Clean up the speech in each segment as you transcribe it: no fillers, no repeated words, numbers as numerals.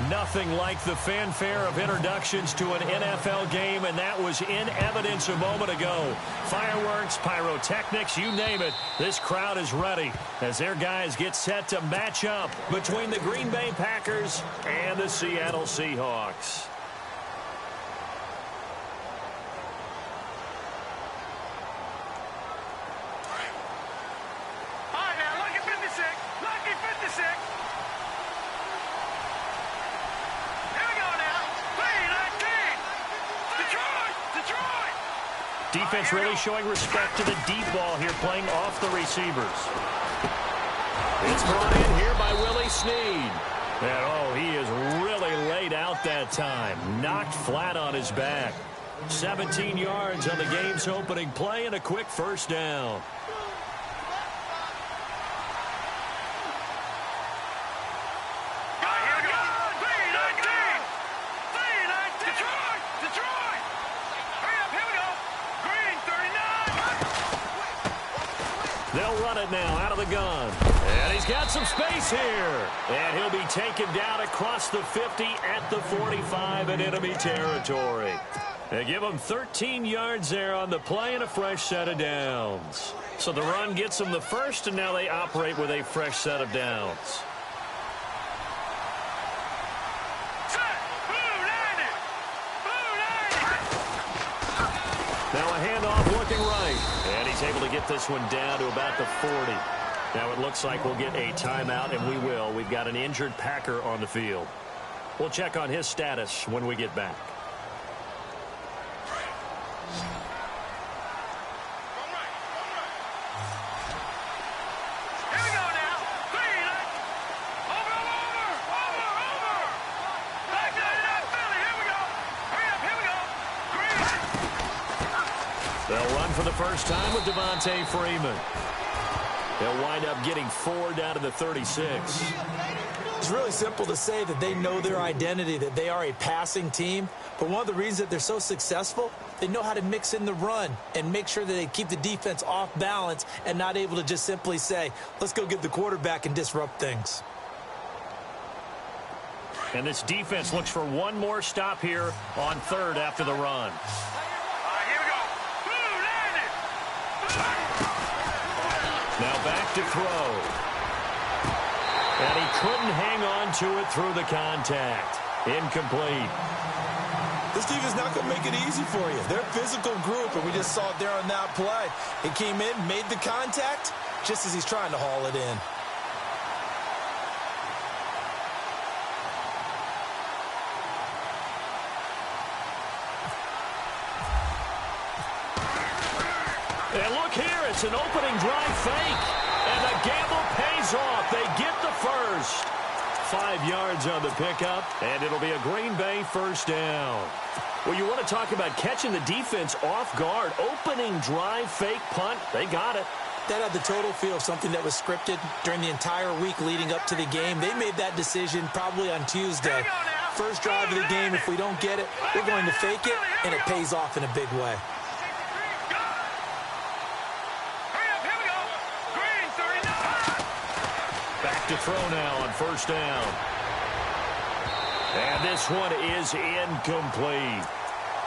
Nothing like the fanfare of introductions to an NFL game, and that was in evidence a moment ago. Fireworks, pyrotechnics, you name it. This crowd is ready as their guys get set to match up between the Green Bay Packers and the Seattle Seahawks. Defense really showing respect to the deep ball here, playing off the receivers. It's brought in here by Willie Snead. And, oh, he is really laid out that time. Knocked flat on his back. 17 yards on the game's opening play and a quick first down. They'll run it now out of the gun. And he's got some space here. And he'll be taken down across the 50 at the 45 in enemy territory. They give him 13 yards there on the play and a fresh set of downs. So the run gets them the first, and now they operate with a fresh set of downs. Now a handoff looking right. And he's able to get this one down to about the 40. Now it looks like we'll get a timeout, and we will. We've got an injured Packer on the field. We'll check on his status when we get back. They'll run for the first time with Devontae Freeman. They'll wind up getting 4 down to the 36. It's really simple to say that they know their identity, that they are a passing team. But one of the reasons that they're so successful, they know how to mix in the run and make sure that they keep the defense off balance and not able to just simply say, let's go get the quarterback and disrupt things. And this defense looks for one more stop here on third after the run. Now back to throw. And he couldn't hang on to it through the contact. Incomplete. This team is not going to make it easy for you. They're a physical group, and we just saw it there on that play. He came in, made the contact, just as he's trying to haul it in. And look here, it's an opening drive fake. And the gamble pays off. They get the first. 5 yards on the pickup, and it'll be a Green Bay first down. Well, you want to talk about catching the defense off guard. Opening drive fake punt. They got it. That had the total feel of something that was scripted during the entire week leading up to the game. They made that decision probably on Tuesday. First drive of the game, if we don't get it, we're going to fake it, and it pays off in a big way. Back to throw now on first down. And this one is incomplete.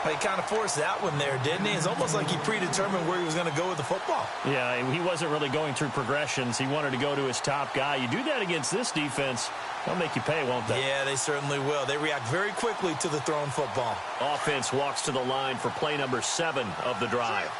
He kind of forced that one there, didn't he? It's almost like he predetermined where he was going to go with the football. Yeah, he wasn't really going through progressions. He wanted to go to his top guy. You do that against this defense, they'll make you pay, won't they? Yeah, they certainly will. They react very quickly to the thrown football. Offense walks to the line for play number 7 of the drive.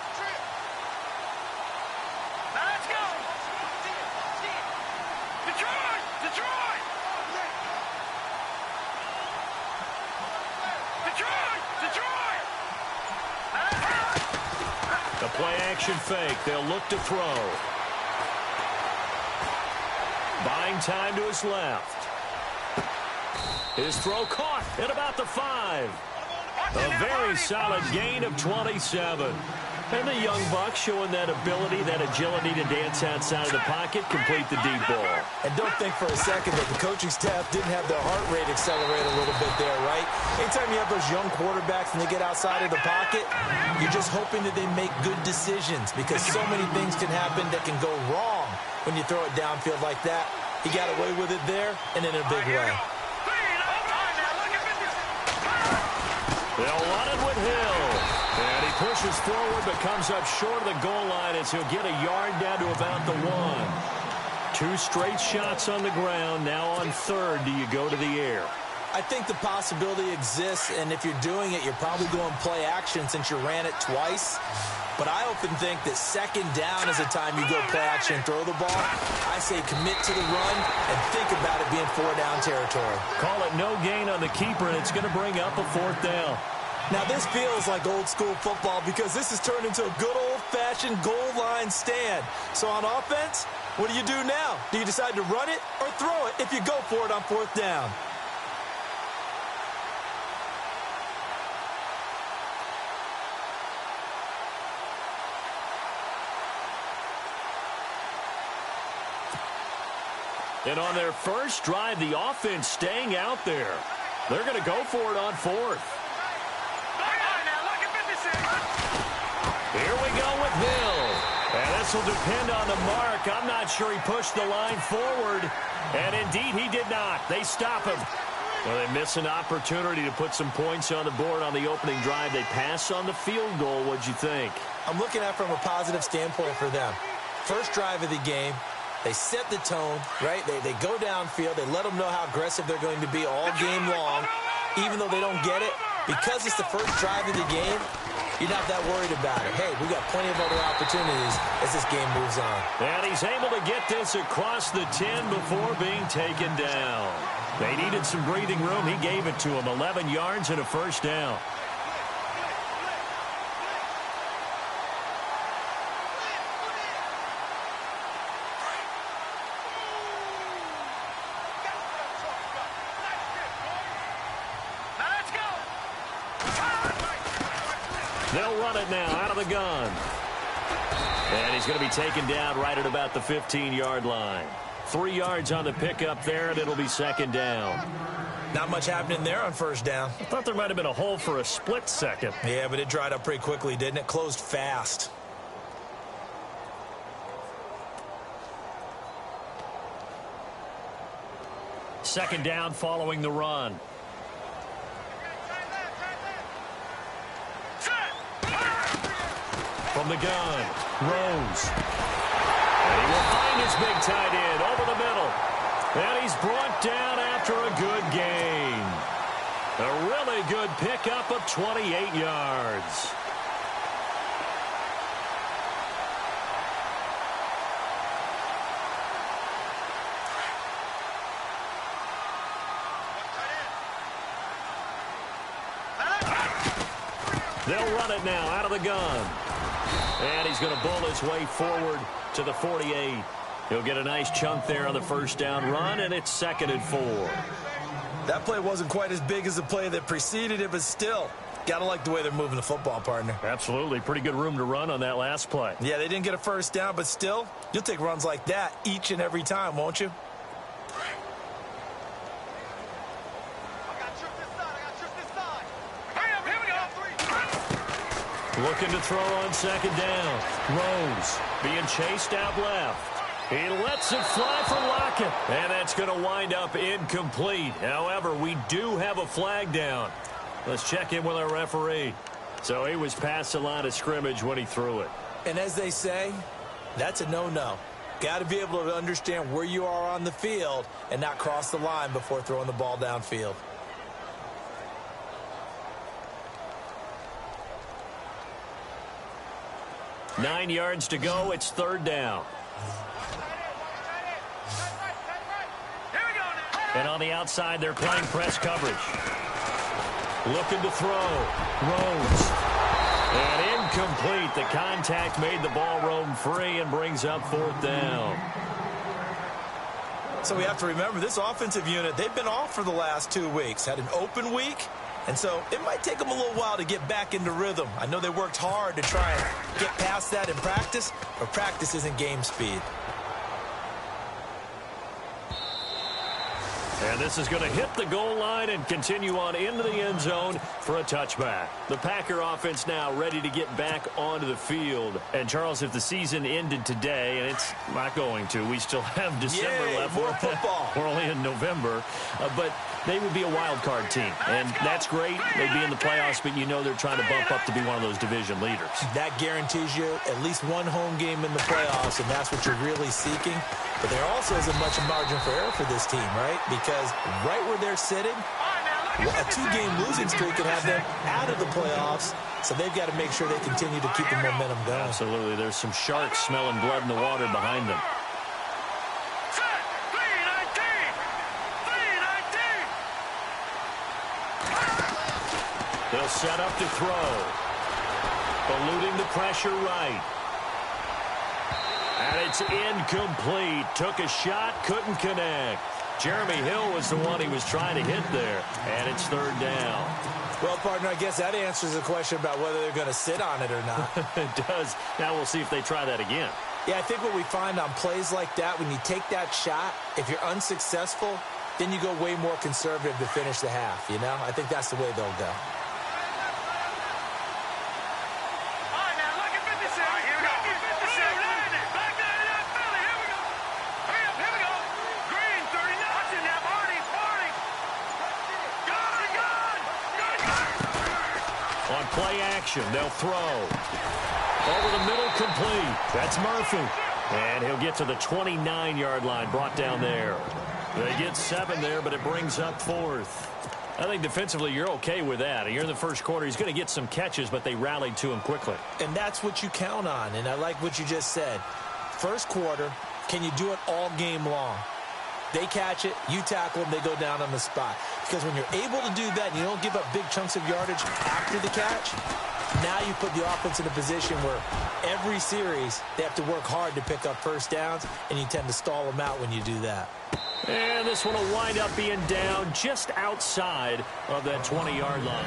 The play-action fake. They'll look to throw. Buying time to his left. His throw caught at about the 5. A very solid gain of 27. And the young buck showing that ability, that agility to dance outside of the pocket, complete the deep ball. And don't think for a second that the coaching staff didn't have their heart rate accelerate a little bit there, right? Anytime you have those young quarterbacks and they get outside of the pocket, you're just hoping that they make good decisions because so many things can happen that can go wrong when you throw it downfield like that. He got away with it there and in a big way. They'll run it with Hill. And he pushes forward but comes up short of the goal line as he'll get a yard down to about the 1. 2 straight shots on the ground. Now on third, do you go to the air? I think the possibility exists, and if you're doing it, you're probably going play action since you ran it twice. But I often think that second down is the time you go play action and throw the ball. I say commit to the run and think about it being 4-down territory. Call it no gain on the keeper, and it's going to bring up a 4th down. Now, this feels like old-school football because this has turned into a good old-fashioned goal line stand. So on offense, what do you do now? Do you decide to run it or throw it if you go for it on 4th down? And on their first drive, the offense staying out there. They're going to go for it on 4th. Here we go with Hill. And this will depend on the mark. I'm not sure he pushed the line forward. And indeed, he did not. They stop him. Well, they miss an opportunity to put some points on the board on the opening drive. They pass on the field goal. What'd you think? I'm looking at it from a positive standpoint for them. First drive of the game. They set the tone, right? They go downfield. They let them know how aggressive they're going to be all game long, even though they don't get it. Because it's the first drive of the game, you're not that worried about it. Hey, we got plenty of other opportunities as this game moves on. And he's able to get this across the 10 before being taken down. They needed some breathing room. He gave it to them. 11 yards and a first down. They'll run it now out of the gun. And he's going to be taken down right at about the 15-yard line. 3 yards on the pickup there, and it'll be second down. Not much happening there on first down. I thought there might have been a hole for a split second. Yeah, but it dried up pretty quickly, didn't it? Closed fast. Second down following the run. From the gun, Rose. And he will find his big tight end over the middle. And he's brought down after a good gain. A really good pickup of 28 yards. They'll run it now out of the gun. And he's going to bull his way forward to the 48. He'll get a nice chunk there on the first down run, and it's 2nd and 4. That play wasn't quite as big as the play that preceded it, but still, got to like the way they're moving the football, partner. Absolutely. Pretty good room to run on that last play. Yeah, they didn't get a first down, but still, you'll take runs like that each and every time, won't you? Looking to throw on second down. Rose being chased out left. He lets it fly for Lockett. And that's going to wind up incomplete. However, we do have a flag down. Let's check in with our referee. So he was past the line of scrimmage when he threw it. And as they say, that's a no-no. Got to be able to understand where you are on the field and not cross the line before throwing the ball downfield. Nine yards to go. It's third down. And on the outside, they're playing press coverage. Looking to throw. Rose. And incomplete. The contact made the ball roam free and brings up fourth down. So we have to remember this offensive unit, they've been off for the last 2 weeks. Had an open week. And so it might take them a little while to get back into rhythm. I know they worked hard to try and get past that in practice, but practice isn't game speed. And this is going to hit the goal line and continue on into the end zone for a touchback. The Packer offense now ready to get back onto the field. And, Charles, if the season ended today, and it's not going to, we still have December left. More football. We're only in November. But they would be a wild card team. And that's great. They'd be in the playoffs, but you know they're trying to bump up to be one of those division leaders. That guarantees you at least one home game in the playoffs, and that's what you're really seeking. But there also isn't much margin for error for this team, right? Because right where they're sitting, a two-game losing streak could have them out of the playoffs, so they've got to make sure they continue to keep the momentum going. Absolutely. There's some sharks smelling blood in the water behind them. They'll set up to throw. Eluding the pressure right. And it's incomplete. Took a shot, couldn't connect. Jeremy Hill was the one he was trying to hit there. And it's third down. Well, partner, I guess that answers the question about whether they're going to sit on it or not. It does. Now we'll see if they try that again. Yeah, I think what we find on plays like that, when you take that shot, if you're unsuccessful, then you go way more conservative to finish the half, you know? I think that's the way they'll go. On play action, they'll throw. Over the middle, complete. That's Murphy. And he'll get to the 29-yard line, brought down there. They get 7 there, but it brings up 4th. I think defensively you're okay with that. You're in the first quarter. He's going to get some catches, but they rallied to him quickly. And that's what you count on, and I like what you just said. First quarter, can you do it all game long? They catch it, you tackle them, they go down on the spot. Because when you're able to do that and you don't give up big chunks of yardage after the catch, now you put the offense in a position where every series they have to work hard to pick up first downs, and you tend to stall them out when you do that. And this one will wind up being down just outside of that 20-yard line.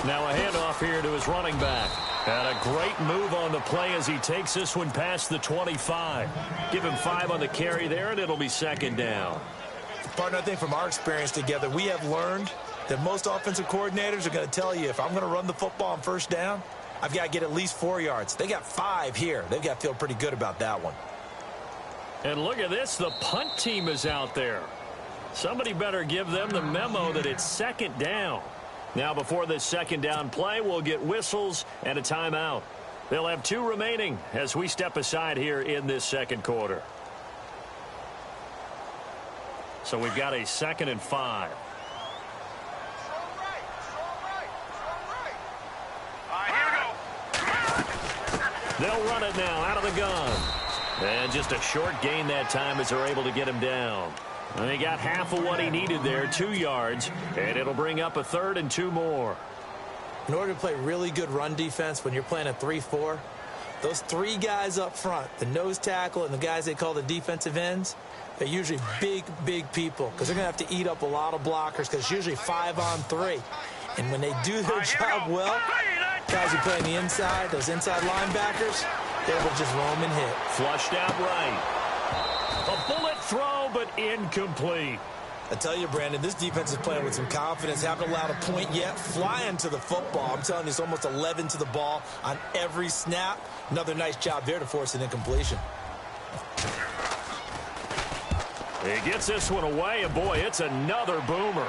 Now a handoff here to his running back. And a great move on the play as he takes this one past the 25. Give him 5 on the carry there, and it'll be second down. Partner, I think from our experience together, we have learned that most offensive coordinators are going to tell you, if I'm going to run the football on first down, I've got to get at least 4 yards. They got 5 here. They've got to feel pretty good about that one. And look at this. The punt team is out there. Somebody better give them the memo that it's second down. Now, before this second down play, we'll get whistles and a timeout. They'll have 2 remaining as we step aside here in this second quarter. So we've got a 2nd and 5. They'll run it now out of the gun. And just a short gain that time as they're able to get him down. And he got half of what he needed there, 2 yards, and it'll bring up a 3rd and 2 more. In order to play really good run defense when you're playing a 3-4, those 3 guys up front, the nose tackle and the guys they call the defensive ends, they're usually big, big people because they're going to have to eat up a lot of blockers because it's usually 5 on 3. And when they do their job well, guys who play on the inside, those inside linebackers, they will just roam and hit. Flushed out right. A bullet throw, but incomplete. I tell you, Brandon, this defense is playing with some confidence. Haven't allowed a point yet. Flying to the football. I'm telling you, it's almost 11 to the ball on every snap. Another nice job there to force an incompletion. He gets this one away, and boy, it's another boomer.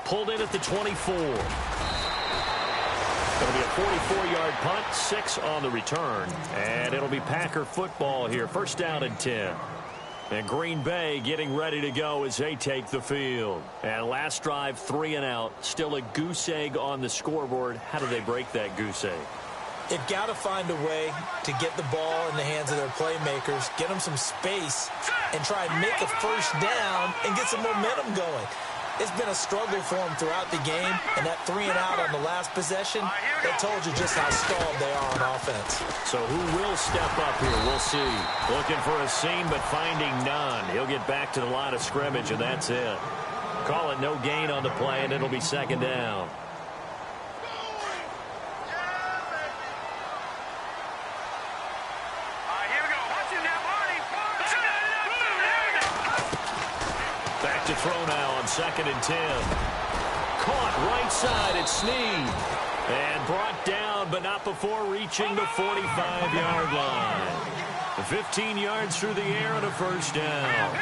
Pulled in at the 24. It'll be a 44-yard punt, 6 on the return. And it'll be Packer football here. First down and 10. And Green Bay getting ready to go as they take the field. And last drive, 3 and out. Still a goose egg on the scoreboard. How do they break that goose egg? They've got to find a way to get the ball in the hands of their playmakers, get them some space, and try and make a first down and get some momentum going. It's been a struggle for them throughout the game, and that 3 and out on the last possession, that told you just how stalled they are on offense. So who will step up here? We'll see. Looking for a seam, but finding none. He'll get back to the line of scrimmage, and that's it. Call it no gain on the play, and it'll be second down. to throw now on 2nd and 10. Caught right side at Snead. And brought down, but not before reaching the 45-yard line. 15 yards through the air and a first down.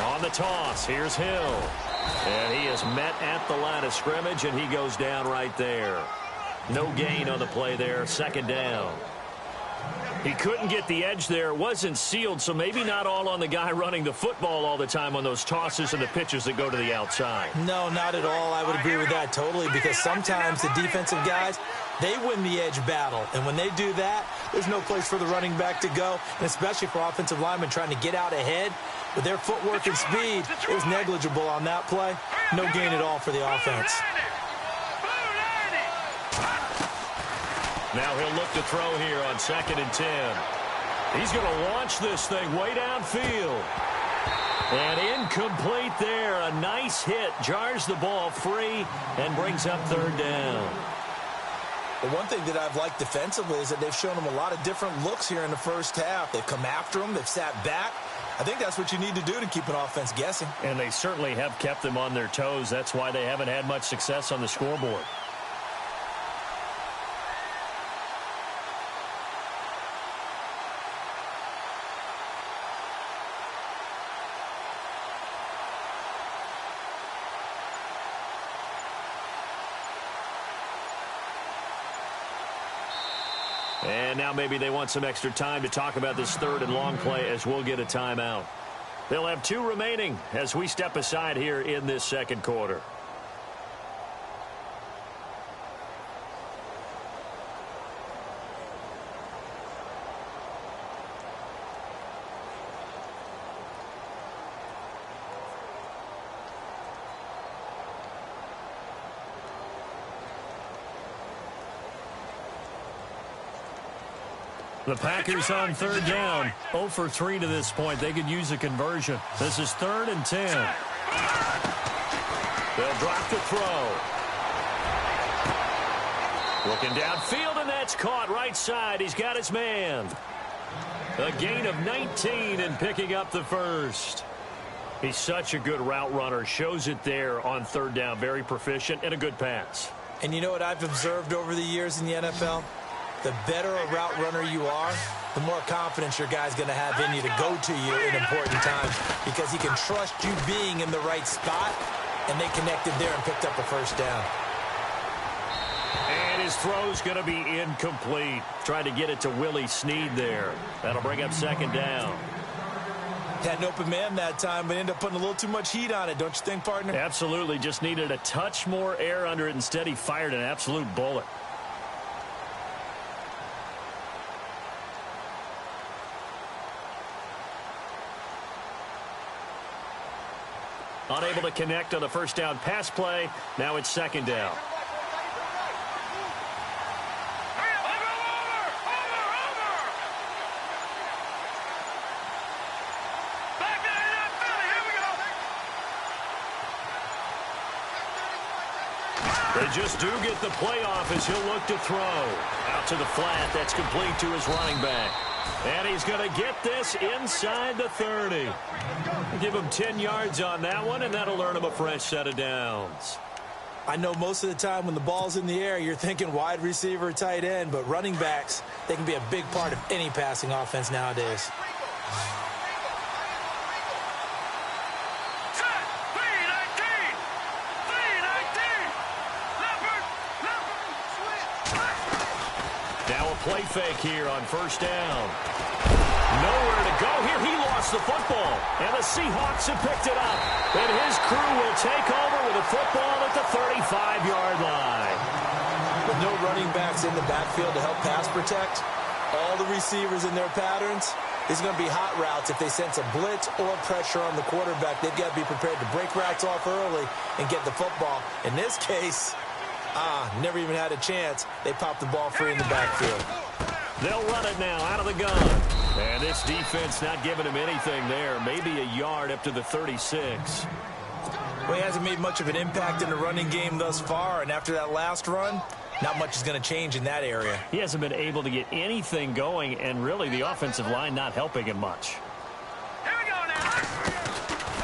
On the toss, here's Hill. And he is met at the line of scrimmage, and he goes down right there. No gain on the play there, 2nd down. He couldn't get the edge there. It wasn't sealed, so maybe not all on the guy running the football all the time on those tosses and the pitches that go to the outside. No, not at all. I would agree with that totally, because sometimes the defensive guys, they win the edge battle. And when they do that, there's no place for the running back to go, and especially for offensive linemen trying to get out ahead. With their footwork and speed, it was negligible on that play. No gain at all for the offense. Now he'll look to throw here on 2nd and 10. He's going to launch this thing way downfield. And incomplete there. A nice hit. Jars the ball free and brings up 3rd down. Well, one thing that I've liked defensively is that they've shown them a lot of different looks here in the first half. They've come after them. They've sat back. I think that's what you need to do to keep an offense guessing. And they certainly have kept them on their toes. That's why they haven't had much success on the scoreboard. And now maybe they want some extra time to talk about this 3rd and long play, as we'll get a timeout. They'll have 2 remaining as we step aside here in this 2nd quarter. The Packers on 3rd down. 0 for 3 to this point. They could use a conversion. This is 3rd and 10. They'll drop the throw. Looking downfield, and that's caught right side. He's got his man. A gain of 19 and picking up the first. He's such a good route runner. Shows it there on 3rd down. Very proficient and a good pass. And you know what I've observed over the years in the NFL? The better a route runner you are, the more confidence your guy's going to have in you to go to you in important times, because he can trust you being in the right spot, and they connected there and picked up a first down. And his throw's going to be incomplete. Tried to get it to Willie Snead there. That'll bring up 2nd down. Had an open man that time, but ended up putting a little too much heat on it, don't you think, partner? Absolutely. Just needed a touch more air under it. Instead, he fired an absolute bullet. Unable to connect on the first down pass play. Now it's 2nd down. They just do get the play off as he'll look to throw. Out to the flat. That's complete to his running back. And he's going to get this inside the 30. Give him 10 yards on that one, and that'll earn him a fresh set of downs. I know most of the time when the ball's in the air, you're thinking wide receiver, tight end, but running backs, they can be a big part of any passing offense nowadays. Play fake here on first down. Nowhere to go here. He lost the football. And the Seahawks have picked it up. And his crew will take over with a football at the 35-yard line. With no running backs in the backfield to help pass protect, all the receivers in their patterns, these are going to be hot routes. If they sense a blitz or pressure on the quarterback, they've got to be prepared to break routes off early and get the football. In this case, never even had a chance. They popped the ball free in the backfield. They'll run it now out of the gun. And this defense not giving him anything there. Maybe a yard up to the 36. Well, he hasn't made much of an impact in the running game thus far, and after that last run, not much is going to change in that area. He hasn't been able to get anything going, and really the offensive line not helping him much. Here we go now.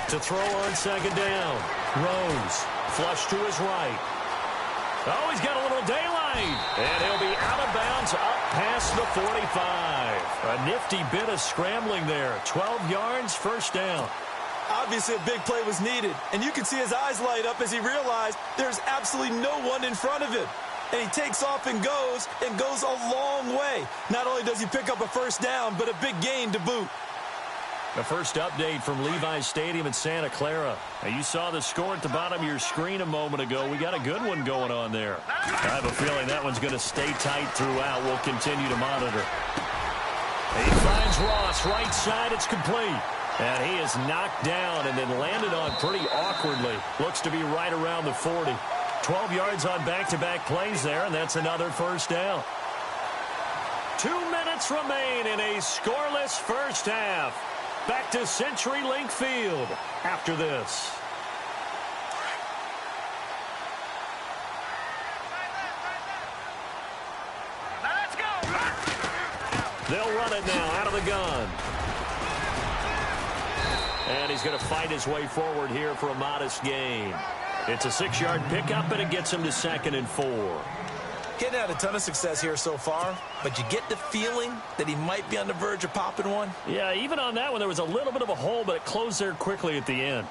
To throw on second down. Rose, flush to his right. Oh, he's got a little daylight. And he'll be out of bounds up past the 45. A nifty bit of scrambling there. 12 yards, first down. Obviously, a big play was needed, and you can see his eyes light up as he realized there's absolutely no one in front of him. And he takes off and goes a long way. Not only does he pick up a first down, but a big gain to boot. The first update from Levi's Stadium in Santa Clara. Now, you saw the score at the bottom of your screen a moment ago. We got a good one going on there. I have a feeling that one's going to stay tight throughout. We'll continue to monitor. He finds Ross, right side, it's complete. And he is knocked down and then landed on pretty awkwardly. Looks to be right around the 40. 12 yards on back-to-back plays there, and that's another first down. 2 minutes remain in a scoreless first half. Back to CenturyLink Field after this. Let's go. They'll run it now out of the gun. And he's going to fight his way forward here for a modest gain. It's a 6-yard pickup, and it gets him to 2nd and 4. Getting had a ton of success here so far, but you get the feeling that he might be on the verge of popping one. Yeah, even on that one, there was a little bit of a hole, but it closed there quickly at the end.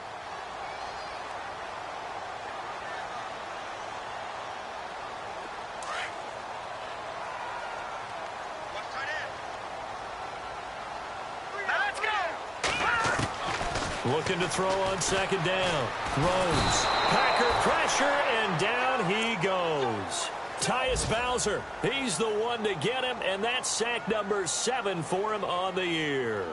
Let's go. Looking to throw on second down. Throws. Packer pressure, and down he goes. Tyus Bowser, he's the one to get him, and that's sack number 7 for him on the year.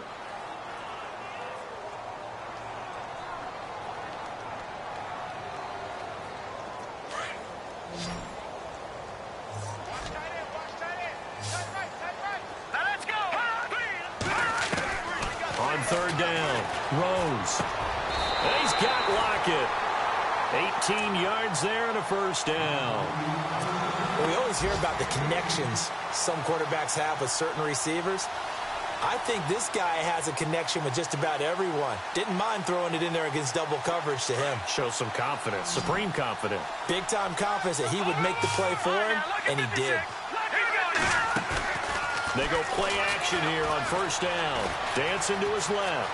Let's go. On third down, Rose. And he's got Lockett. 18 yards there and a first down. Well, we always hear about the connections some quarterbacks have with certain receivers. I think this guy has a connection with just about everyone. Didn't mind throwing it in there against double coverage to him. Shows some confidence, supreme confidence. Big-time confidence that he would make the play for him, and he did. They go play action here on first down. Dancing to his left.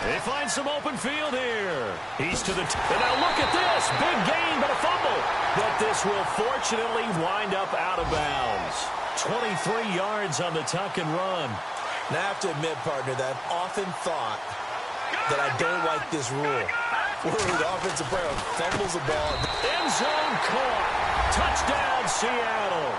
They find some open field here. He's to the and now look at this. Big gain, but a fumble. But this will fortunately wind up out of bounds. 23 yards on the tuck and run. Now, I have to admit, partner, that I've often thought that I don't like this rule. Where the offensive player fumbles the ball. End zone caught. Touchdown, Seattle.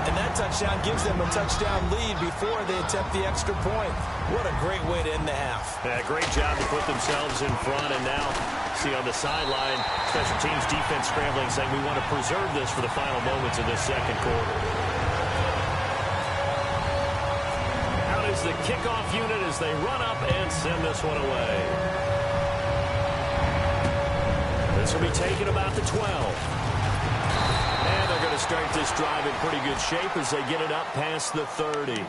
And that touchdown gives them a touchdown lead before they attempt the extra point. What a great way to end the half. Yeah, great job to put themselves in front. And now, see on the sideline, special teams defense scrambling, saying we want to preserve this for the final moments of this second quarter. Out is the kickoff unit as they run up and send this one away. This will be taken about the 12. And they're going to start this drive in pretty good shape as they get it up past the 30.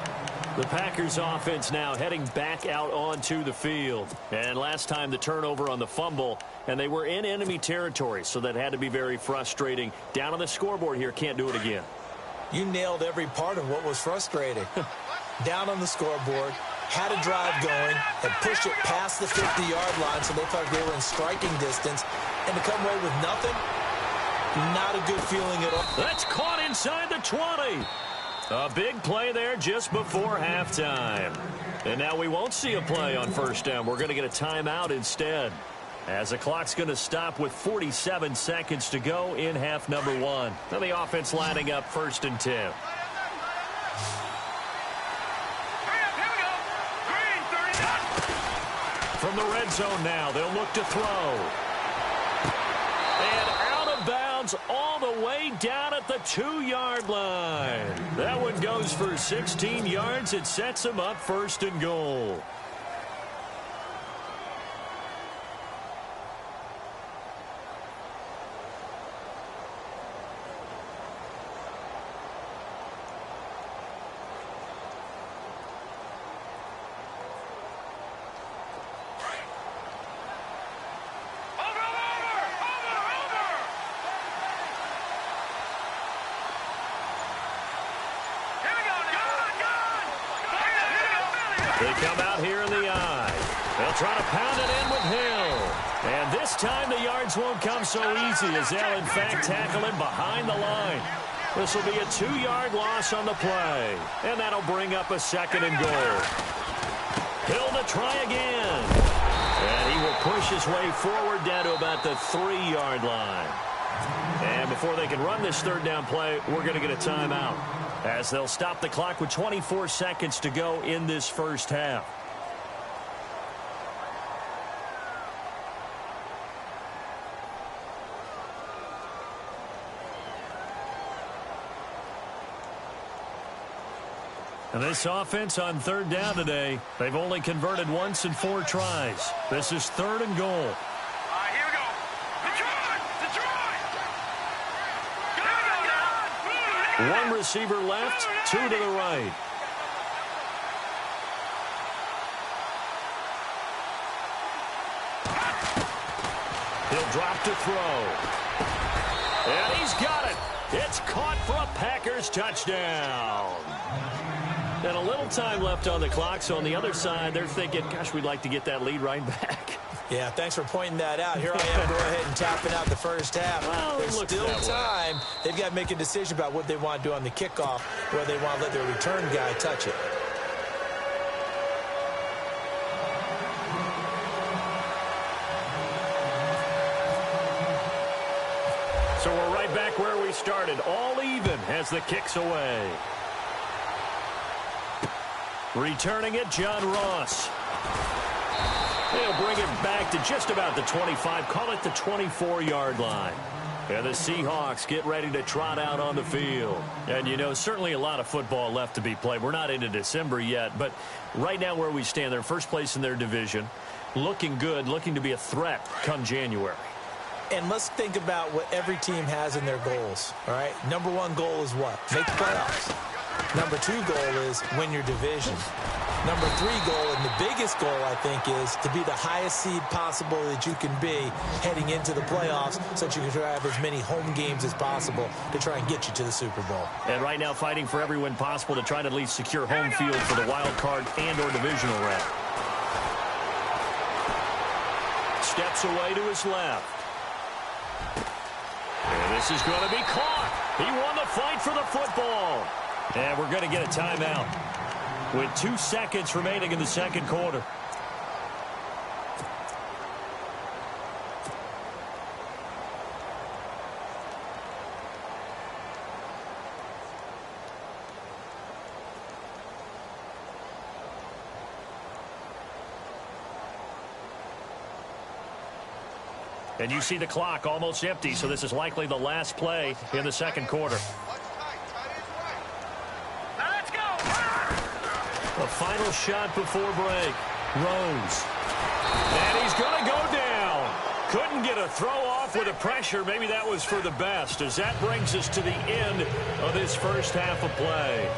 The Packers offense now heading back out onto the field. And last time the turnover on the fumble, and they were in enemy territory, so that had to be very frustrating. Down on the scoreboard here, can't do it again. You nailed every part of what was frustrating. Down on the scoreboard, had a drive going, had pushed it past the 50-yard line so they thought they were in striking distance, and to come away with nothing, not a good feeling at all. That's caught inside the 20. A big play there just before halftime. And now we won't see a play on first down. We're going to get a timeout instead, as the clock's going to stop with 47 seconds to go in half number 1. Now the offense lining up 1st and 10. From the red zone now, they'll look to throw. And out of bounds all the way down at the 2-yard line. That one goes for 16 yards. It sets them up 1st and goal. They come out here in the eye. They'll try to pound it in with Hill. And this time the yards won't come so easy as they'll, in fact, tackle him behind the line. This will be a 2-yard loss on the play. And that'll bring up a 2nd and goal. Hill to try again. And he will push his way forward down to about the 3-yard line. And before they can run this 3rd down play, we're going to get a timeout, as they'll stop the clock with 24 seconds to go in this first half. And this offense on 3rd down today, they've only converted once in 4 tries. This is 3rd and goal. All right, here we go. Detroit! Detroit! Go, go, go. 1 receiver left, 2 to the right. He'll drop to throw. And he's got it. It's caught for a Packers touchdown. And a little time left on the clock, so on the other side, they're thinking, gosh, we'd like to get that lead right back. Yeah, thanks for pointing that out. Here I am going ahead and tapping out the first half. Well, there's still time. They've got to make a decision about what they want to do on the kickoff, whether they want to let their return guy touch it. So we're right back where we started, all even as the kick's away. Returning it, John Ross. They'll bring it back to just about the 25, call it the 24-yard line. And the Seahawks get ready to trot out on the field. And, you know, certainly a lot of football left to be played. We're not into December yet, but right now where we stand, they're first place in their division, looking good, looking to be a threat come January. And let's think about what every team has in their goals, all right? Number 1 goal is what? Make the playoffs. Number 2 goal is win your division. Number 3 goal, and the biggest goal, I think, is to be the highest seed possible that you can be heading into the playoffs so that you can try to have as many home games as possible to try and get you to the Super Bowl. And right now fighting for every win possible to try to at least secure home field for the wild card and or divisional round. Steps away to his left. And this is going to be caught. He won the fight for the football. And we're going to get a timeout with 2 seconds remaining in the 2nd quarter. And you see the clock almost empty, so this is likely the last play in the 2nd quarter. Let's go! A final shot before break. Rose. And he's going to go down. Couldn't get a throw off with the pressure. Maybe that was for the best, as that brings us to the end of this first half of play.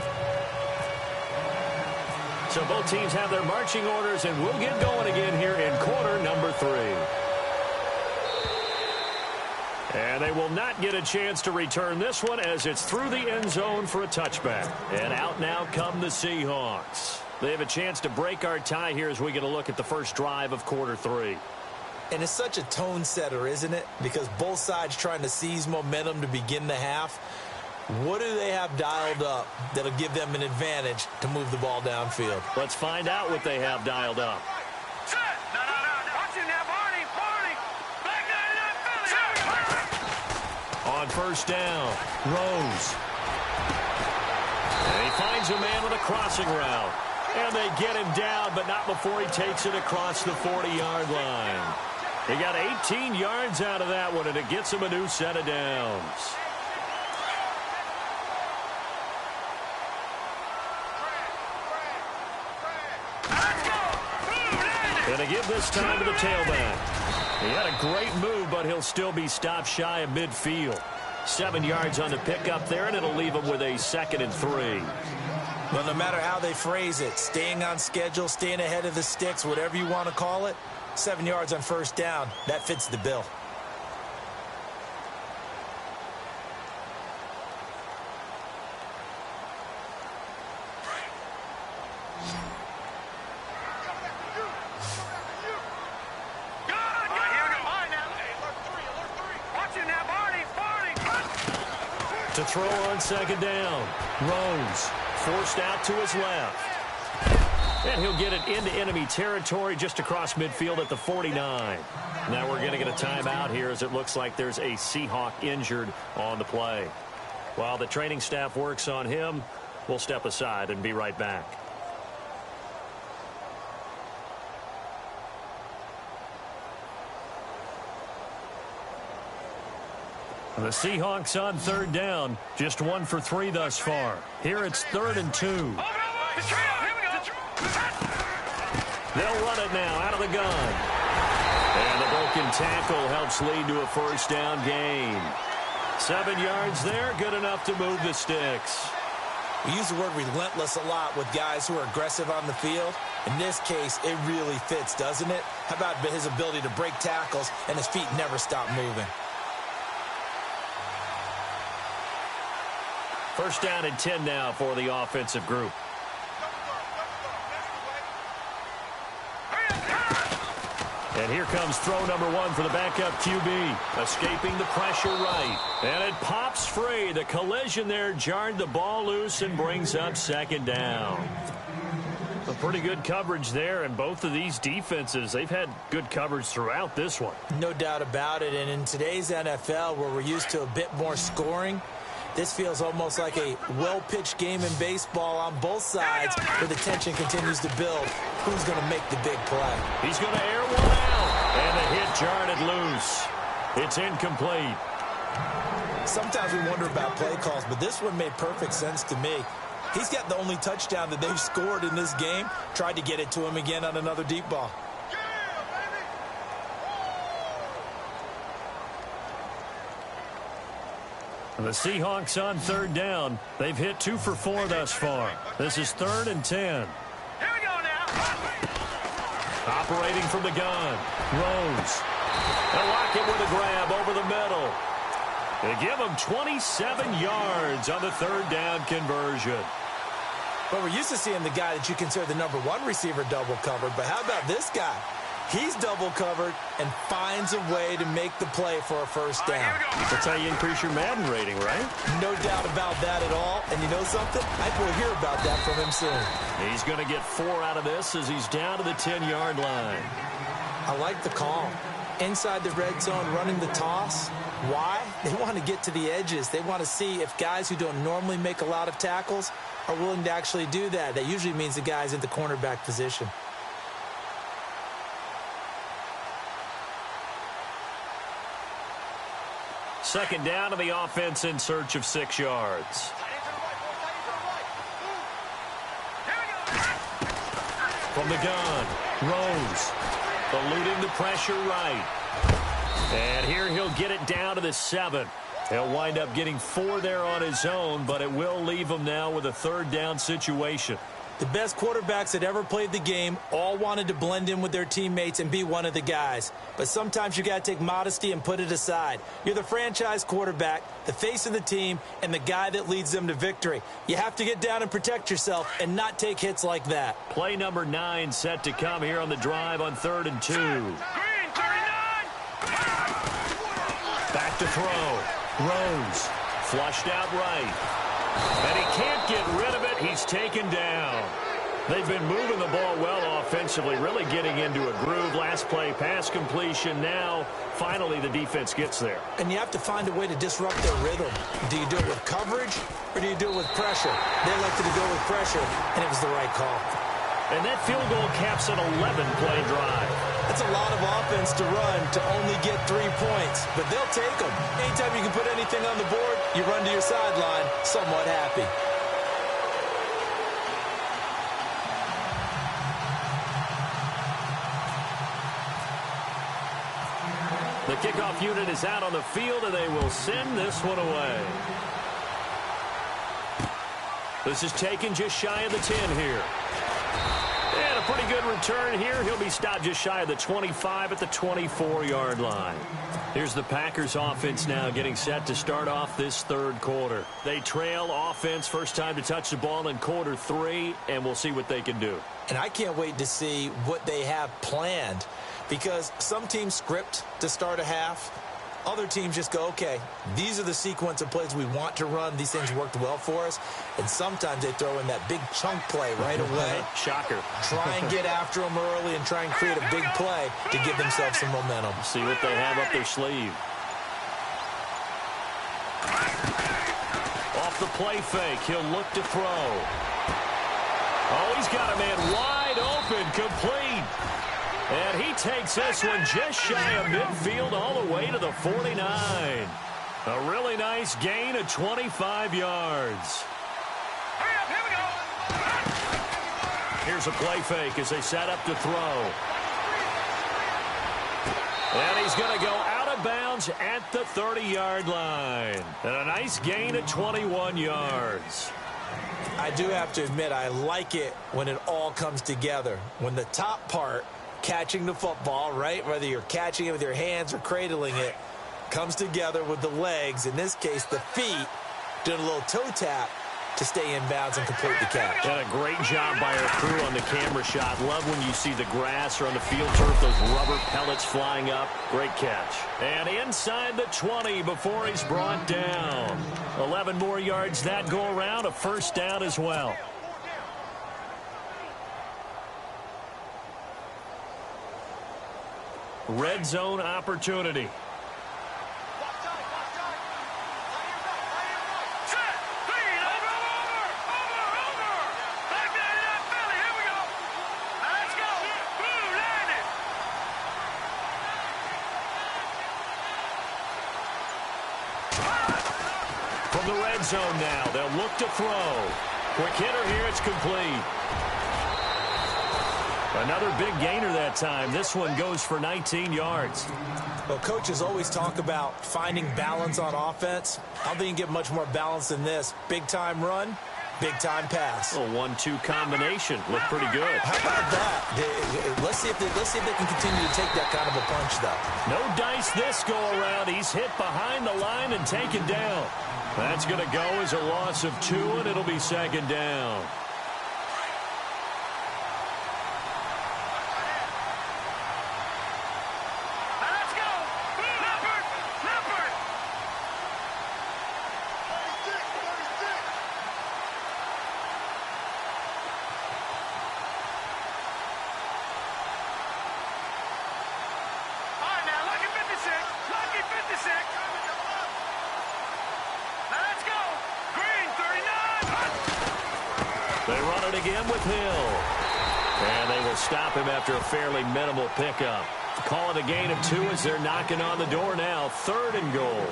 So both teams have their marching orders, and we'll get going again here in quarter number 3. And they will not get a chance to return this one as it's through the end zone for a touchback. And out now come the Seahawks. They have a chance to break our tie here as we get a look at the first drive of quarter 3. And it's such a tone setter, isn't it? Because both sides trying to seize momentum to begin the half. What do they have dialed up that'll give them an advantage to move the ball downfield? Let's find out what they have dialed up. Set! No. Watch it now, Barney! Black 99 Philly! On first down, Rose. And he finds a man with a crossing route. And they get him down, but not before he takes it across the 40-yard line. He got 18 yards out of that one, and it gets him a new set of downs. And they give this time to the tailback. He had a great move, but he'll still be stopped shy of midfield. 7 yards on the pickup there, and it'll leave him with a 2nd and 3. Well, no matter how they phrase it, staying on schedule, staying ahead of the sticks, whatever you want to call it, 7 yards on first down, that fits the bill. To throw on second down. Rose forced out to his left. And he'll get it into enemy territory just across midfield at the 49. Now we're going to get a timeout here as it looks like there's a Seahawk injured on the play. While the training staff works on him, we'll step aside and be right back. The Seahawks on third down, just 1 for 3 thus far. Here it's 3rd and 2. They'll run it now out of the gun. And the broken tackle helps lead to a first down gain. 7 yards there, good enough to move the sticks. We use the word relentless a lot with guys who are aggressive on the field. In this case, it really fits, doesn't it? How about his ability to break tackles and his feet never stop moving? First down and 10 now for the offensive group. And here comes throw number 1 for the backup QB. Escaping the pressure right. And it pops free. The collision there jarred the ball loose and brings up second down. A pretty good coverage there, and both of these defenses, they've had good coverage throughout this one. No doubt about it, and in today's NFL, where we're used to a bit more scoring, this feels almost like a well-pitched game in baseball on both sides where the tension continues to build. Who's going to make the big play? He's going to air one out, and the hit jarred it loose. It's incomplete. Sometimes we wonder about play calls, but this one made perfect sense to me. He's got the only touchdown that they've scored in this game. Tried to get it to him again on another deep ball. The Seahawks on third down. They've hit 2 for 4 thus far. This is 3rd and 10. Here we go now. Operating from the gun. Rose. They'll lock it with a grab over the middle. They give him 27 yards on the 3rd down conversion. But we're used to seeing the guy that you consider the number 1 receiver double covered. But how about this guy? He's double covered and finds a way to make the play for a first down. That's how you increase your Madden rating, right? No doubt about that at all. And you know something? I think we'll hear about that from him soon. He's going to get 4 out of this as he's down to the 10-yard line. I like the call. Inside the red zone, running the toss. Why? They want to get to the edges. They want to see if guys who don't normally make a lot of tackles are willing to actually do that. That usually means the guy's in the cornerback position. Second down to the offense in search of 6 yards. From the gun, Rose eluding the pressure right. And here he'll get it down to the 7. He'll wind up getting 4 there on his own, but it will leave him now with a 3rd down situation. The best quarterbacks that ever played the game all wanted to blend in with their teammates and be one of the guys. But sometimes you got to take modesty and put it aside. You're the franchise quarterback, the face of the team, and the guy that leads them to victory. You have to get down and protect yourself and not take hits like that. Play number 9 set to come here on the drive on 3rd and 2. Green 39. Back to throw. Rose flushed out right. And he can't get rid of it. He's taken down. They've been moving the ball well offensively, really getting into a groove. Last play, pass completion. Now, finally, the defense gets there. And you have to find a way to disrupt their rhythm. Do you do it with coverage or do you do it with pressure? They elected to go with pressure, and it was the right call. And that field goal caps an 11-play drive. That's a lot of offense to run to only get 3 points, but they'll take them. Anytime you can put anything on the board, you run to your sideline somewhat happy. The kickoff unit is out on the field, and they will send this one away. This is taken just shy of the 10 here. And a pretty good return here. He'll be stopped just shy of the 25 at the 24-yard line. Here's the Packers offense now getting set to start off this 3rd quarter. They trail offense, first time to touch the ball in quarter 3, and we'll see what they can do. And I can't wait to see what they have planned, because some teams script to start a half. Other teams just go, okay, these are the sequence of plays we want to run. These things worked well for us. And sometimes they throw in that big chunk play right away. Shocker. Try and get after them early and try and create a big play to give themselves some momentum. See what they have up their sleeve. Off the play fake, he'll look to throw. Oh, he's got a man wide open, complete. And he takes this one just shy of midfield all the way to the 49. A really nice gain of 25 yards. Here we go. Here's a play fake as they set up to throw. And he's going to go out of bounds at the 30-yard line. And a nice gain of 21 yards. I do have to admit, I like it when it all comes together. When the top part, catching the football, right, whether you're catching it with your hands or cradling it, comes together with the legs, in this case the feet, doing a little toe tap to stay in bounds and complete the catch. And a great job by our crew on the camera shot. Love when you see the grass or on the field turf, those rubber pellets flying up. Great catch. And inside the 20 before he's brought down. 11 more yards that go around, a first down as well. Red zone opportunity. From the red zone now, they'll look to throw. Quick hitter here, it's complete. Another big gainer that time. This one goes for 19 yards. Well, coaches always talk about finding balance on offense. I don't think you can get much more balance than this. Big-time run, big-time pass. A 1-2 combination. Looked pretty good. How about that? Let's see if they can continue to take that kind of a punch, though. No dice this go around. He's hit behind the line and taken down. That's going to go as a loss of 2, and it'll be second down. They run it again with Hill. And they will stop him after a fairly minimal pickup. Call it a gain of 2 as they're knocking on the door now. 3rd and goal.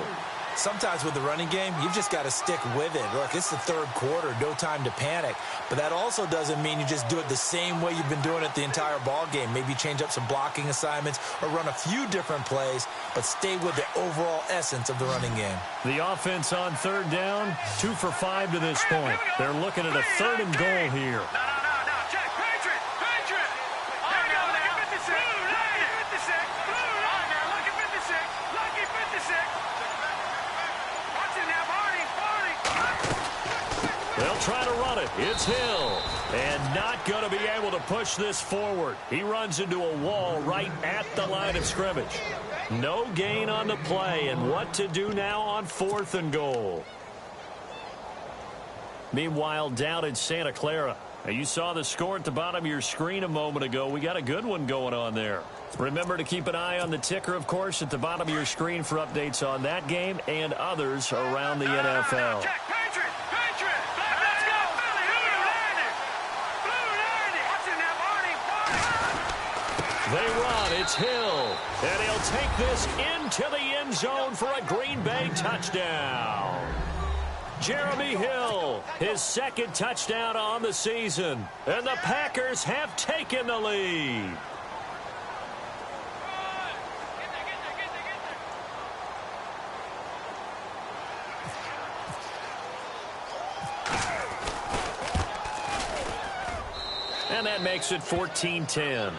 Sometimes with the running game, you've just got to stick with it. Look, it's the 3rd quarter, no time to panic. But that also doesn't mean you just do it the same way you've been doing it the entire ball game. Maybe change up some blocking assignments or run a few different plays, but stay with the overall essence of the running game. The offense on 3rd down, 2 for 5 to this point. They're looking at a 3rd and goal here. They'll try to run it. It's Hill. And not going to be able to push this forward. He runs into a wall right at the line of scrimmage. No gain on the play. And what to do now on 4th and goal. Meanwhile, down in Santa Clara. Now, you saw the score at the bottom of your screen a moment ago. We got a good one going on there. Remember to keep an eye on the ticker, of course, at the bottom of your screen for updates on that game and others around the NFL. They run. It's Hill. And he'll take this into the end zone for a Green Bay touchdown. Jeremy Hill, his 2nd touchdown on the season. And the Packers have taken the lead. And that makes it 14-10.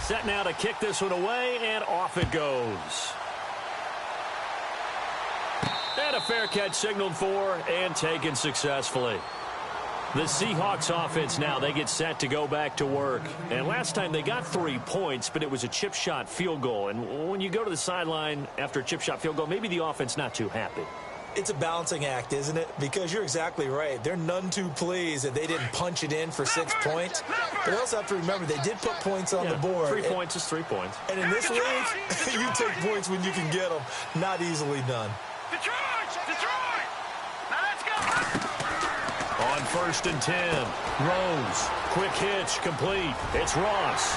Set now to kick this one away, and off it goes. And a fair catch signaled for and taken successfully. The Seahawks offense now, they get set to go back to work. And last time they got 3 points, but it was a chip shot field goal. And when you go to the sideline after a chip shot field goal, maybe the offense not too happy. It's a balancing act, isn't it? Because you're exactly right. They're none too pleased that they didn't punch it in for 6 points. But they also have to remember they did put points on the board. 3 points is 3 points. And in this league, you take points when you can get them. Not easily done. Detroit! Now let's go! On 1st and 10, Rose, quick hitch, complete. It's Ross.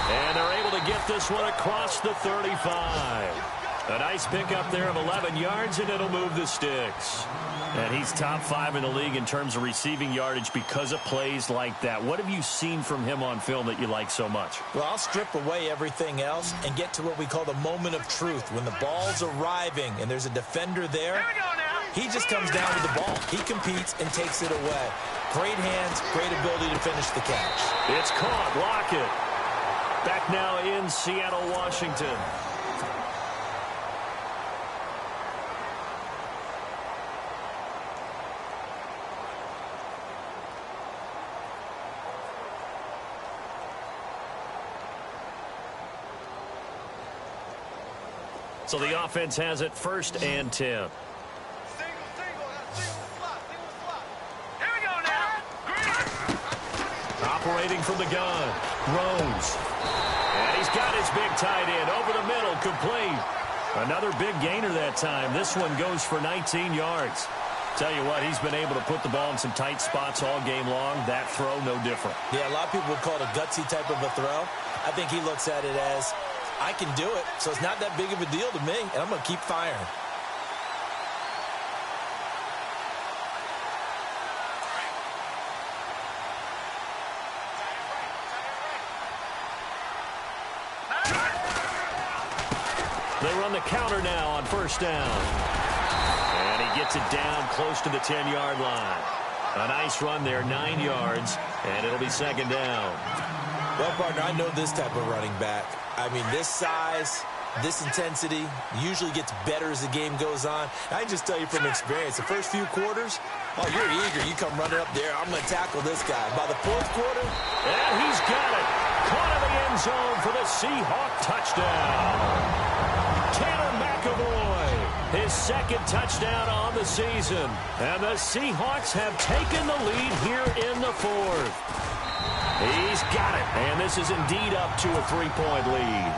And they're able to get this one across the 35. A nice pickup there of 11 yards, and it'll move the sticks. And he's top 5 in the league in terms of receiving yardage because of plays like that. What have you seen from him on film that you like so much? Well, I'll strip away everything else and get to what we call the moment of truth. When the ball's arriving and there's a defender there, he just comes down with the ball. He competes and takes it away. Great hands, great ability to finish the catch. It's caught. Lockett. Back now in Seattle, Washington. So the offense has it 1st and 10. Operating from the gun, Rose. And he's got his big tight end over the middle, complete. Another big gainer that time. This one goes for 19 yards. Tell you what, he's been able to put the ball in some tight spots all game long. That throw, no different. Yeah, a lot of people would call it a gutsy type of a throw. I think he looks at it as, I can do it, so it's not that big of a deal to me, and I'm going to keep firing. They run the counter now on 1st down. And he gets it down close to the 10-yard line. A nice run there, 9 yards, and it'll be 2nd down. Well, partner, I know this type of running back. I mean, this size, this intensity usually gets better as the game goes on. I can just tell you from experience, the first few quarters, oh, you're eager. You come running up there. I'm going to tackle this guy. By the 4th quarter, and he's got it. Caught in the end zone for the Seahawk touchdown. Tanner McAvoy, his 2nd touchdown on the season. And the Seahawks have taken the lead here in the 4th. He's got it, and this is indeed up to a 3-point lead.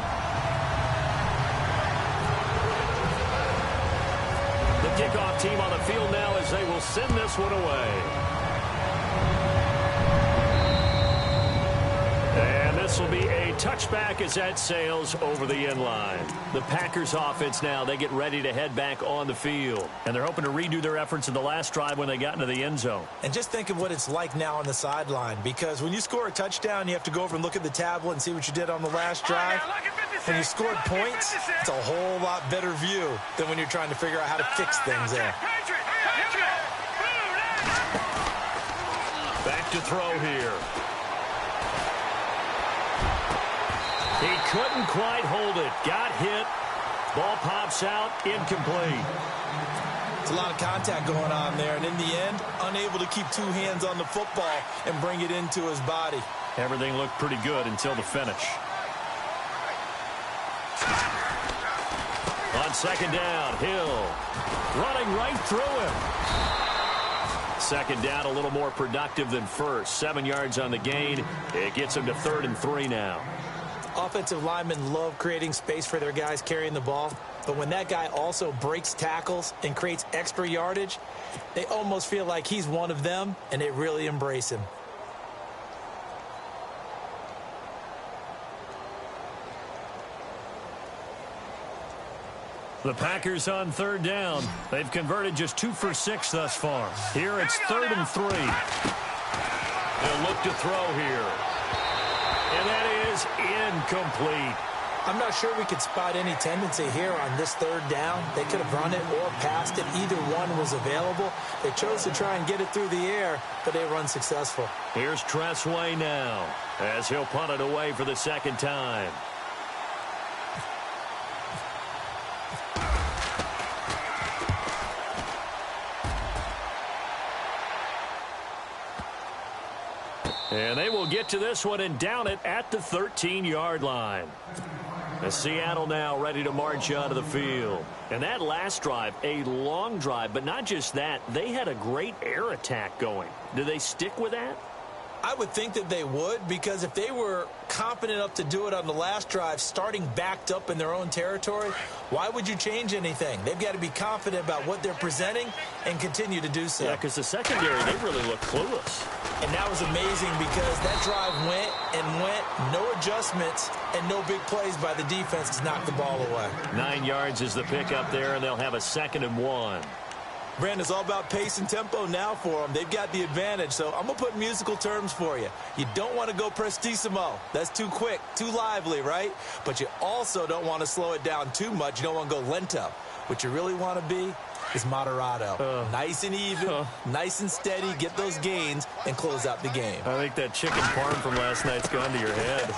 The kickoff team on the field now as they will send this one away. And this will be a touchback as that sails over the end line. The Packers offense now, they get ready to head back on the field. And they're hoping to redo their efforts in the last drive when they got into the end zone. And just think of what it's like now on the sideline, because when you score a touchdown, you have to go over and look at the tablet and see what you did on the last drive. When you scored points, it's a whole lot better view than when you're trying to figure out how to fix things there. Back to throw here. He couldn't quite hold it. Got hit. Ball pops out. Incomplete. It's a lot of contact going on there, and in the end, unable to keep 2 hands on the football and bring it into his body. Everything looked pretty good until the finish. On 2nd down, Hill running right through him. 2nd down, a little more productive than 1st. 7 yards on the gain. It gets him to 3rd and 3 now. Offensive linemen love creating space for their guys carrying the ball, but when that guy also breaks tackles and creates extra yardage, they almost feel like he's one of them, and they really embrace him. The Packers on 3rd down. They've converted just 2 for 6 thus far. Here it's 3rd and 3. They'll look to throw here. And that is incomplete. I'm not sure we could spot any tendency here on this third down. They could have run it or passed it. Either one was available. They chose to try and get it through the air, but they were unsuccessful. Here's Tressway now as he'll punt it away for the second time. And they will get to this one and down it at the 13-yard line. As Seattle now ready to march onto the field. And that last drive, a long drive, but not just that. They had a great air attack going. Do they stick with that? I would think that they would, because if they were confident enough to do it on the last drive, starting backed up in their own territory, why would you change anything? They've got to be confident about what they're presenting and continue to do so. Yeah, because the secondary, they really look clueless. And that was amazing because that drive went and went, no adjustments, and no big plays by the defense to knock the ball away. 9 yards is the pickup there, and they'll have a 2nd and 1. Brandon, it's all about pace and tempo now for them. They've got the advantage, so I'm going to put musical terms for you. You don't want to go prestissimo. That's too quick, too lively, right? But you also don't want to slow it down too much. You don't want to go lento. What you really want to be is moderato. Nice and even, nice and steady, get those gains, and close out the game. I think that chicken parm from last night's gone to your head.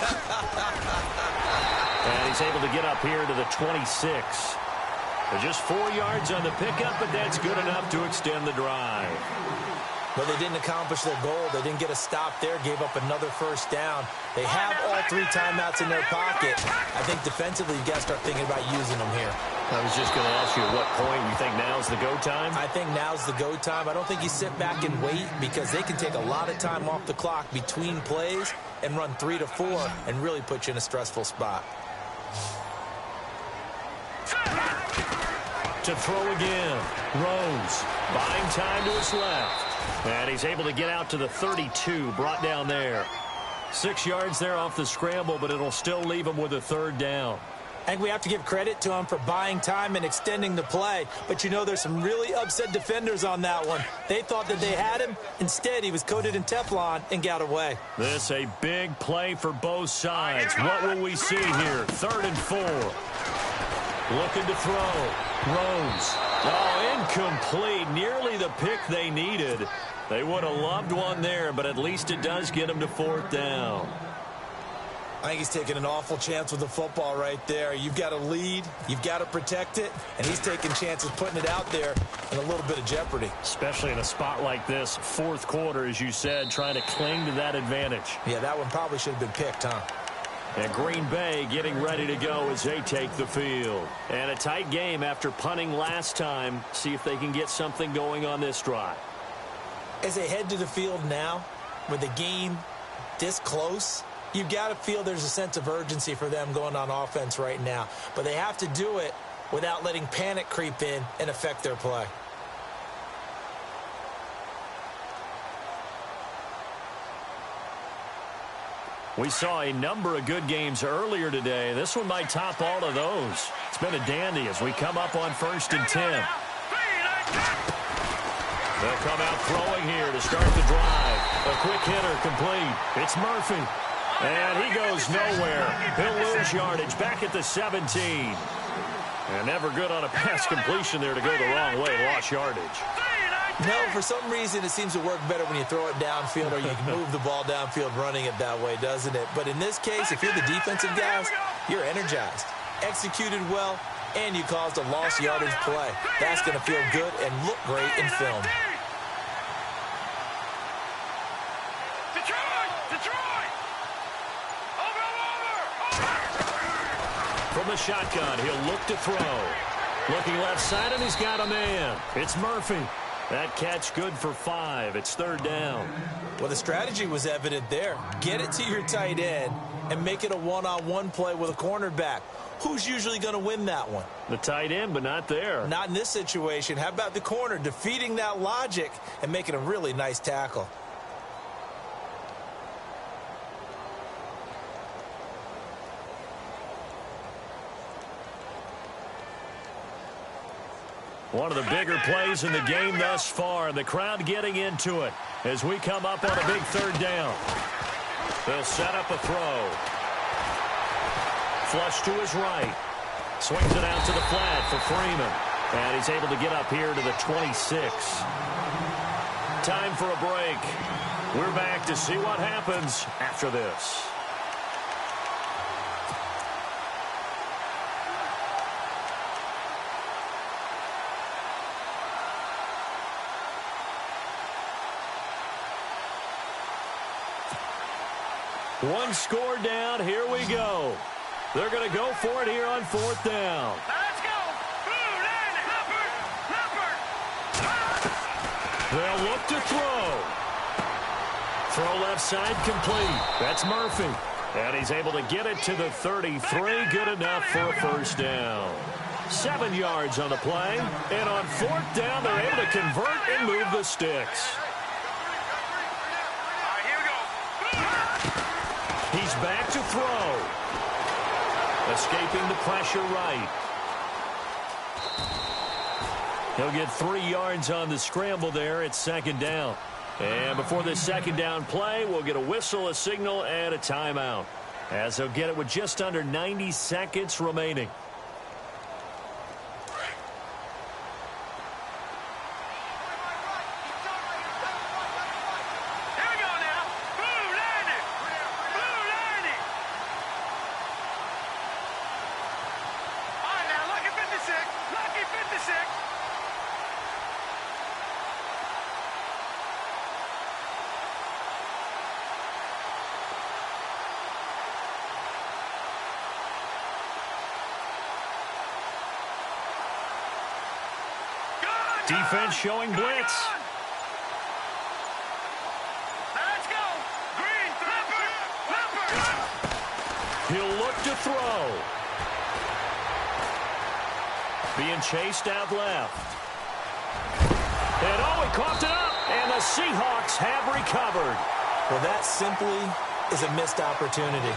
And he's able to get up here to the 26. Just 4 yards on the pickup, but that's good enough to extend the drive. But they didn't accomplish their goal. They didn't get a stop there, gave up another first down. They have all 3 timeouts in their pocket. I think defensively you've got to start thinking about using them here. I was just going to ask you at what point you think now's the go time? I think now's the go time. I don't think you sit back and wait, because they can take a lot of time off the clock between plays and run 3 to 4 and really put you in a stressful spot. To throw again. Rose buying time to his left. And he's able to get out to the 32, brought down there. 6 yards there off the scramble, but it'll still leave him with a 3rd down. I think we have to give credit to him for buying time and extending the play. But, you know, there's some really upset defenders on that one. They thought that they had him. Instead, he was coated in Teflon and got away. This a big play for both sides. What will we see here? 3rd and 4. Looking to throw. Rose. Oh, incomplete. Nearly the pick they needed. They would have loved one there, but at least it does get them to 4th down. I think he's taking an awful chance with the football right there. You've got to lead, you've got to protect it, and he's taking chances putting it out there in a little bit of jeopardy. Especially in a spot like this, 4th quarter, as you said, trying to cling to that advantage. Yeah, that one probably should have been picked, huh? And Green Bay getting ready to go as they take the field. And a tight game after punting last time. See if they can get something going on this drive. As they head to the field now, with the game this close, you've got to feel there's a sense of urgency for them going on offense right now. But they have to do it without letting panic creep in and affect their play. We saw a number of good games earlier today. This one might top all of those. It's been a dandy as we come up on 1st and 10. They'll come out throwing here to start the drive. A quick hitter complete. It's Murphy. And he goes nowhere. He'll lose yardage back at the 17. And never good on a pass completion there to go the wrong way. Lost yardage. No, for some reason it seems to work better when you throw it downfield, or you can move the ball downfield running it that way, doesn't it? But in this case, if you're the defensive guys, you're energized, executed well, and you caused a lost yardage play. That's going to feel good and look great in film. From the shotgun, he'll look to throw. Looking left side, and he's got a man. It's Murphy. That catch good for 5. It's 3rd down. Well, the strategy was evident there. Get it to your tight end and make it a one-on-one play with a cornerback. Who's usually going to win that one? The tight end, but not there. Not in this situation. How about the corner defeating that logic and making a really nice tackle? One of the bigger plays in the game thus far. The crowd getting into it as we come up on a big 3rd down. They'll set up a throw. flush to his right. Swings it out to the flat for Freeman. And he's able to get up here to the 26. Time for a break. We're back to see what happens after this. One score down. Here we go. They're going to go for it here on 4th down. Let's go. Blue line, Hopper. They'll look to throw. Throw left side complete. That's Murphy. And he's able to get it to the 33. Good enough for a first down. 7 yards on the play. And on 4th down, they're able to convert and move the sticks. He's back to throw. Escaping the pressure right. He'll get 3 yards on the scramble there. It's 2nd down. And before this 2nd down play, we'll get a whistle, a signal, and a timeout, as they'll get it with just under 90 seconds remaining. Defense showing blitz. Let's go. Green, Flipper. He'll look to throw. Being chased out left. And he coughed it up. And the Seahawks have recovered. Well, that simply is a missed opportunity.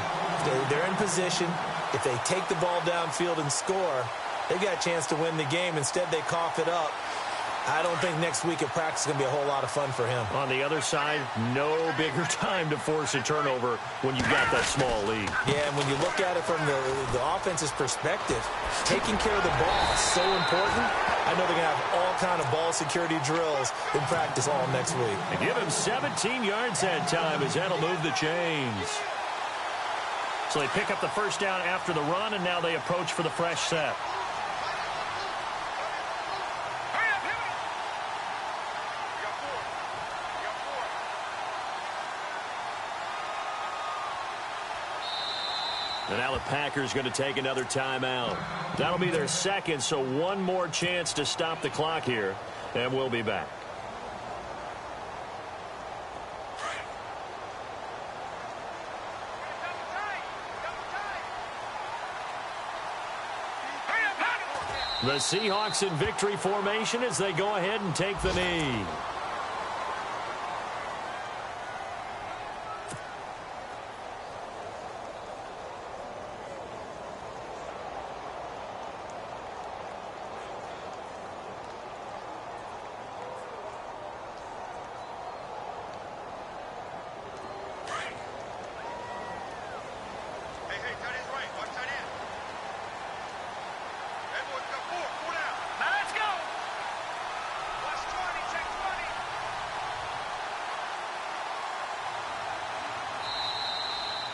They're in position. If they take the ball downfield and score, they've got a chance to win the game. Instead, they cough it up. I don't think next week at practice is going to be a whole lot of fun for him. On the other side, no bigger time to force a turnover when you've got that small lead. Yeah, and when you look at it from the offense's perspective, taking care of the ball is so important. I know they're going to have all kind of ball security drills in practice all next week. And give him 17 yards that time, as that'll move the chains. So they pick up the first down after the run, and now they approach for the fresh set. And now the Packers going to take another timeout. That'll be their second, so one more chance to stop the clock here, and we'll be back. The Seahawks in victory formation as they go ahead and take the knee.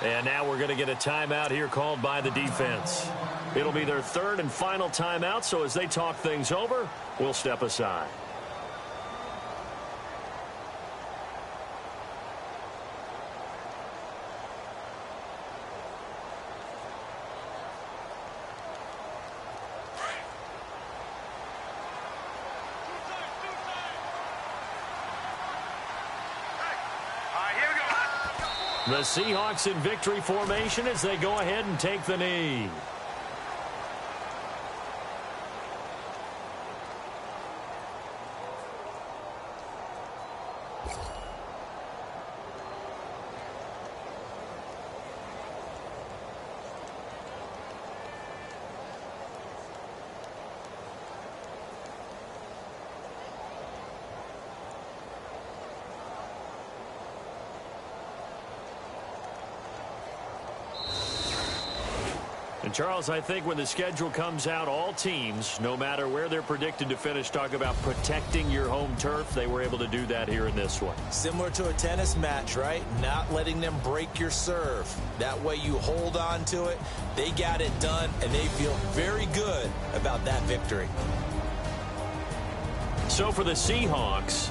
And now we're going to get a timeout here called by the defense. It'll be their third and final timeout, so as they talk things over, we'll step aside. The Seahawks in victory formation as they go ahead and take the knee. And, Charles, I think when the schedule comes out, all teams, no matter where they're predicted to finish, talk about protecting your home turf. They were able to do that here in this one. Similar to a tennis match, right? Not letting them break your serve. That way you hold on to it. They got it done, and they feel very good about that victory. So for the Seahawks,